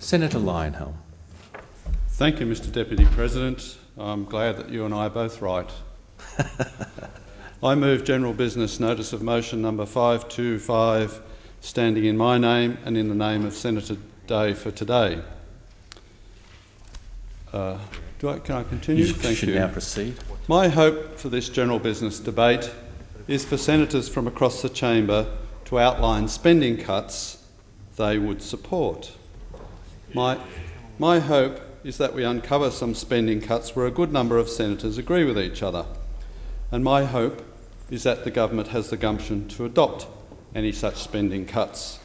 Senator Leyonhjelm. Thank you, Mr Deputy President. I'm glad that you and I are both right. I move general business notice of motion number 525, standing in my name and in the name of Senator Day for today. Can I continue? Thank you. You should now proceed. My hope for this general business debate is for senators from across the chamber to outline spending cuts they would support. My hope is that we uncover some spending cuts where a good number of senators agree with each other. And my hope is that the government has the gumption to adopt any such spending cuts.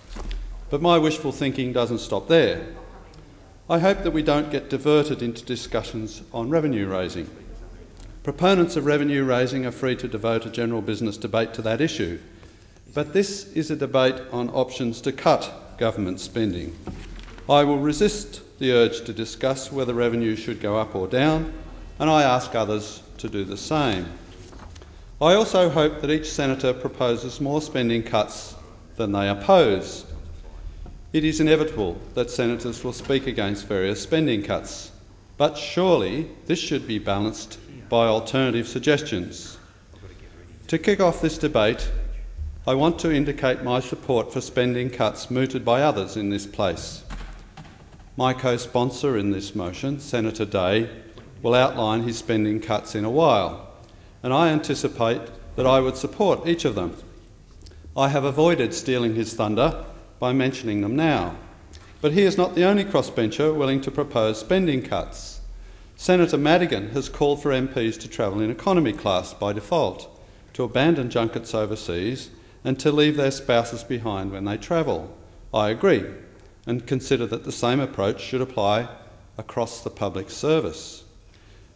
But my wishful thinking doesn't stop there. I hope that we don't get diverted into discussions on revenue raising. Proponents of revenue raising are free to devote a general business debate to that issue, but this is a debate on options to cut government spending. I will resist the urge to discuss whether revenue should go up or down, and I ask others to do the same. I also hope that each senator proposes more spending cuts than they oppose. It is inevitable that senators will speak against various spending cuts, but surely this should be balanced by alternative suggestions. To kick off this debate, I want to indicate my support for spending cuts mooted by others in this place. My co-sponsor in this motion, Senator Day, will outline his spending cuts in a while, and I anticipate that I would support each of them. I have avoided stealing his thunder by mentioning them now, but he is not the only crossbencher willing to propose spending cuts. Senator Madigan has called for MPs to travel in economy class by default, to abandon junkets overseas and to leave their spouses behind when they travel. I agree, and consider that the same approach should apply across the public service.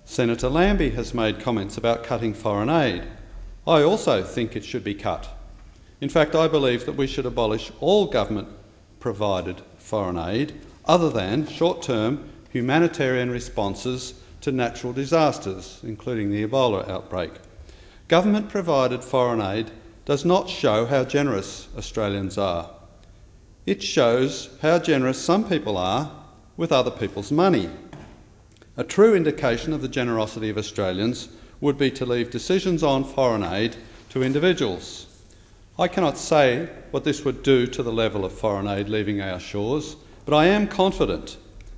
Senator Lambie has made comments about cutting foreign aid. I also think it should be cut. In fact, I believe that we should abolish all government-provided foreign aid other than short-term humanitarian responses to natural disasters, including the Ebola outbreak. Government-provided foreign aid does not show how generous Australians are. It shows how generous some people are with other people's money. A true indication of the generosity of Australians would be to leave decisions on foreign aid to individuals. I cannot say what this would do to the level of foreign aid leaving our shores, but I am confident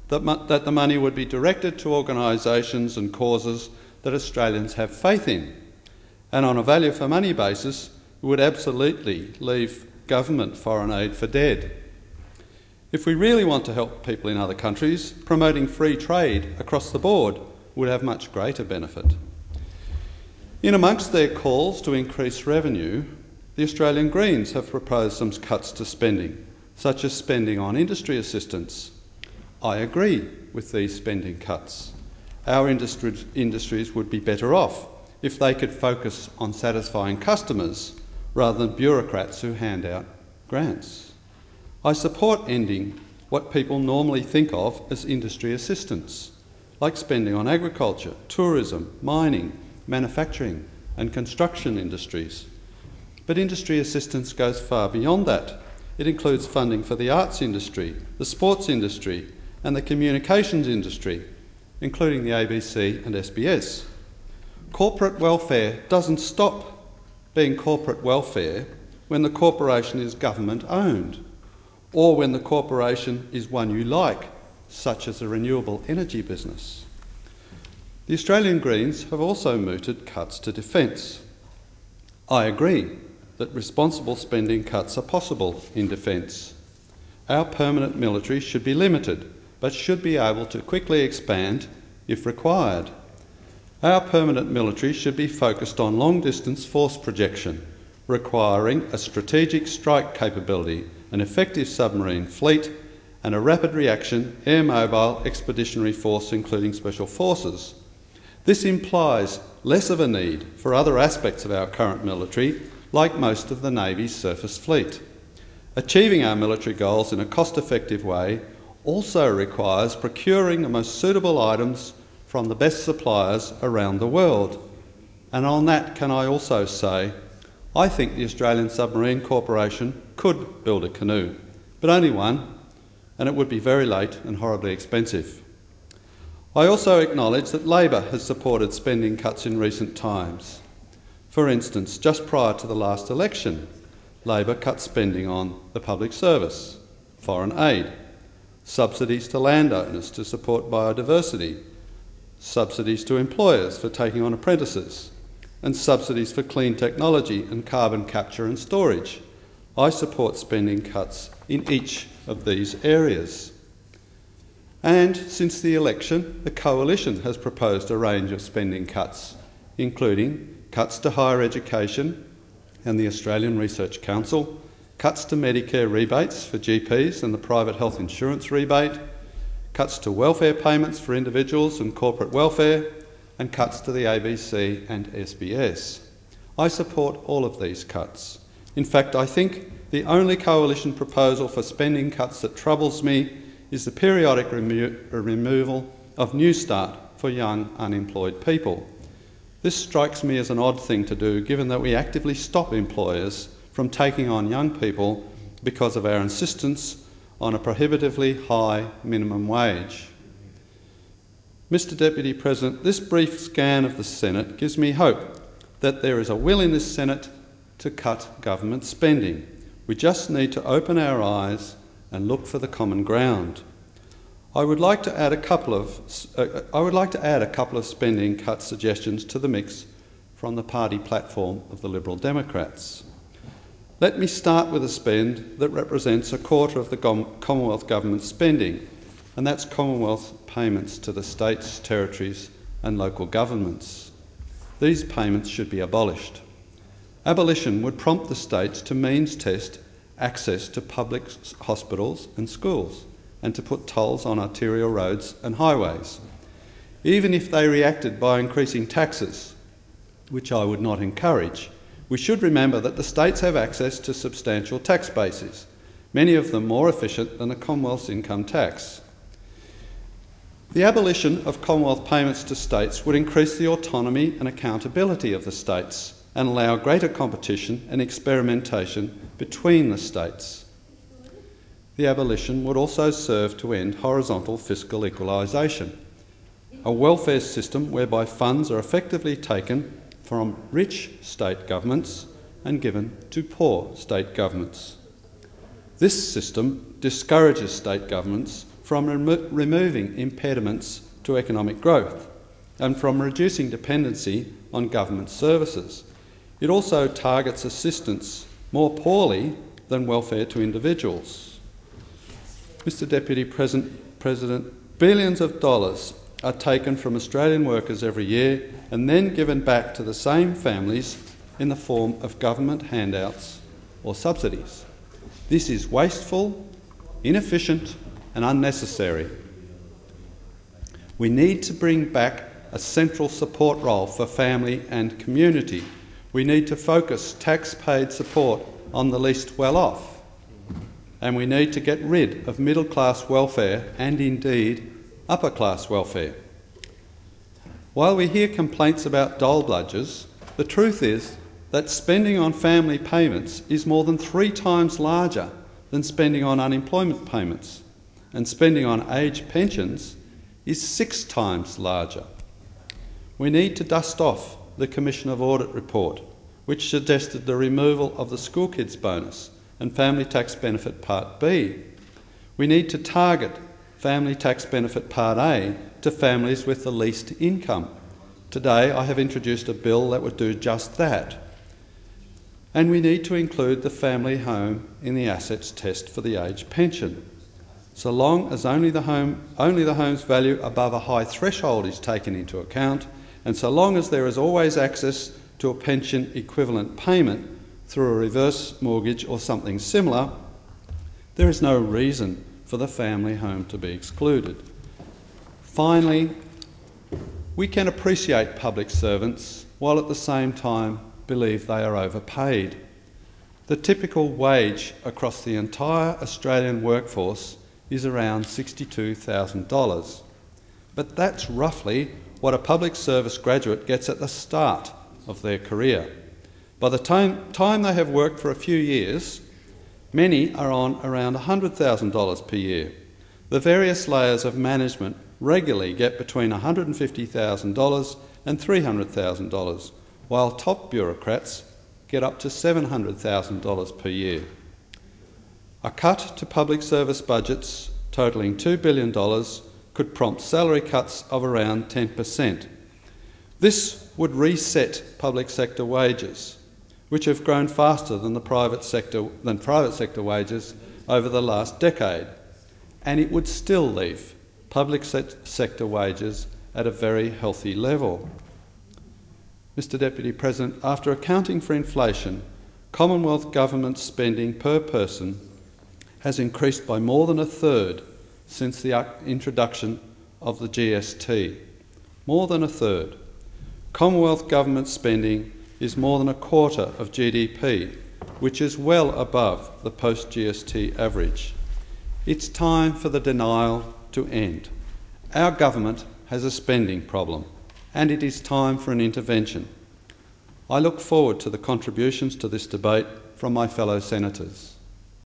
that the money would be directed to organisations and causes that Australians have faith in, and on a value for money basis would absolutely leave government foreign aid for dead. If we really want to help people in other countries, promoting free trade across the board would have much greater benefit. In amongst their calls to increase revenue, the Australian Greens have proposed some cuts to spending, such as spending on industry assistance. I agree with these spending cuts. Our industries would be better off if they could focus on satisfying customers rather than bureaucrats who hand out grants. I support ending what people normally think of as industry assistance, like spending on agriculture, tourism, mining, manufacturing and construction industries. But industry assistance goes far beyond that. It includes funding for the arts industry, the sports industry and the communications industry, including the ABC and SBS. Corporate welfare doesn't stop being corporate welfare when the corporation is government-owned, or when the corporation is one you like, such as a renewable energy business. The Australian Greens have also mooted cuts to defence. I agree that responsible spending cuts are possible in defence. Our permanent military should be limited, but should be able to quickly expand if required. Our permanent military should be focused on long-distance force projection, requiring a strategic strike capability, an effective submarine fleet, and a rapid reaction air mobile expeditionary force, including special forces. This implies less of a need for other aspects of our current military, like most of the Navy's surface fleet. Achieving our military goals in a cost-effective way also requires procuring the most suitable items from the best suppliers around the world. And on that, can I also say, I think the Australian Submarine Corporation could build a canoe, but only one, and it would be very late and horribly expensive. I also acknowledge that Labor has supported spending cuts in recent times. For instance, just prior to the last election, Labor cut spending on the public service, foreign aid, subsidies to landowners to support biodiversity, subsidies to employers for taking on apprentices, and subsidies for clean technology and carbon capture and storage. I support spending cuts in each of these areas. And since the election, the Coalition has proposed a range of spending cuts, including cuts to higher education and the Australian Research Council, cuts to Medicare rebates for GPs and the private health insurance rebate, cuts to welfare payments for individuals and corporate welfare, and cuts to the ABC and SBS. I support all of these cuts. In fact, I think the only Coalition proposal for spending cuts that troubles me is the periodic removal of Newstart for young unemployed people. This strikes me as an odd thing to do, given that we actively stop employers from taking on young people because of our insistence on a prohibitively high minimum wage. Mr. Deputy President, this brief scan of the Senate gives me hope that there is a will in this Senate to cut government spending. We just need to open our eyes and look for the common ground. I would like to add a couple of spending cut suggestions to the mix from the party platform of the Liberal Democrats. Let me start with a spend that represents a quarter of the Commonwealth Government's spending, and that's Commonwealth payments to the states, territories and local governments. These payments should be abolished. Abolition would prompt the states to means test access to public hospitals and schools, and to put tolls on arterial roads and highways. Even if they reacted by increasing taxes, which I would not encourage, we should remember that the states have access to substantial tax bases, many of them more efficient than the Commonwealth's income tax. The abolition of Commonwealth payments to states would increase the autonomy and accountability of the states and allow greater competition and experimentation between the states. The abolition would also serve to end horizontal fiscal equalisation, a welfare system whereby funds are effectively taken from rich state governments and given to poor state governments. This system discourages state governments from removing impediments to economic growth and from reducing dependency on government services. It also targets assistance more poorly than welfare to individuals. Mr. Deputy President, billions of dollars are taken from Australian workers every year and then given back to the same families in the form of government handouts or subsidies. This is wasteful, inefficient and unnecessary. We need to bring back a central support role for family and community. We need to focus tax-paid support on the least well-off. And we need to get rid of middle-class welfare and indeed upper-class welfare. While we hear complaints about dole bludgers, the truth is that spending on family payments is more than 3 times larger than spending on unemployment payments, and spending on age pensions is 6 times larger. We need to dust off the Commission of Audit report, which suggested the removal of the school kids bonus and Family Tax Benefit Part B. We need to target Family Tax Benefit Part A to families with the least income. Today I have introduced a bill that would do just that. And we need to include the family home in the assets test for the age pension. So long as only the home's value above a high threshold is taken into account, and so long as there is always access to a pension equivalent payment through a reverse mortgage or something similar, there is no reason for the family home to be excluded. Finally, we can appreciate public servants while at the same time believe they are overpaid. The typical wage across the entire Australian workforce is around $62,000, but that's roughly what a public service graduate gets at the start of their career. By the time they have worked for a few years, many are on around $100,000 per year. The various layers of management regularly get between $150,000 and $300,000, while top bureaucrats get up to $700,000 per year. A cut to public service budgets totalling $2 billion could prompt salary cuts of around 10%. This would reset public sector wages, which have grown faster than private sector wages over the last decade, and it would still leave public sector wages at a very healthy level. Mr Deputy President, after accounting for inflation, Commonwealth Government spending per person has increased by more than a third since the introduction of the GST. More than a third. Commonwealth Government spending is more than a quarter of GDP, which is well above the post-GST average. It's time for the denial to end. Our government has a spending problem, and it is time for an intervention. I look forward to the contributions to this debate from my fellow senators.